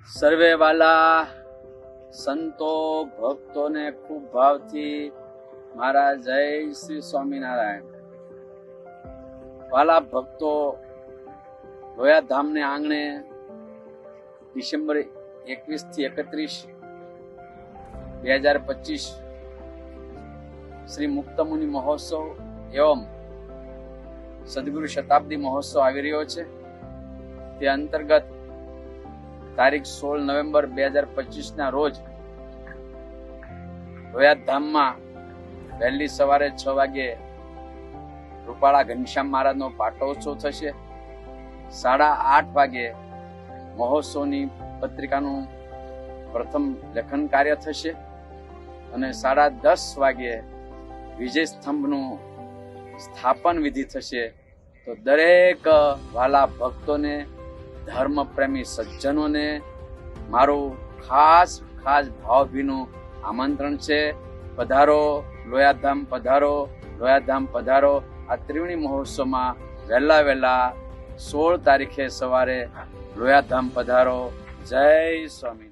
સર્વે વાલા સંતો ભક્તોને ખૂબ ભાવથી મારા જય શ્રી સ્વામિનારાયણ. વાલા ભક્તો, લોયા ધામને આંગણે ડિસેમ્બર 21 થી 31, 2025 શ્રી મુક્તમુનિ મહોત્સવ એવં સદગુરુ શતાબ્દી મહોત્સવ આવી રહ્યો છે. તે અંતર્ગત તારીખ 16 નવેમ્બર 2025 ના રોજ લોયા ધામમાં વહેલી સવારે 6 વાગ્યે રૂપાળા ઘનશ્યામ મહારાજનો પાટોત્સવ થશે. 8:30 વાગે મહોત્સવની પત્રિકાનું પ્રથમ લેખન કાર્ય થશે અને 10:30 વાગે વિજય સ્તંભનું સ્થાપન વિધિ થશે. તો દરેક વાલા ભક્તોને, ધર્મ પ્રેમી સજ્જનોને મારું ખાસ ભાવભીનું આમંત્રણ છે. પધારો, લોયાધામ પધારો, લોયાધામ પધારો. આ ત્રિવેણી મહોત્સવમાં વહેલા 16 તારીખે સવારે લોયાધામ પધારો. જય સ્વામી.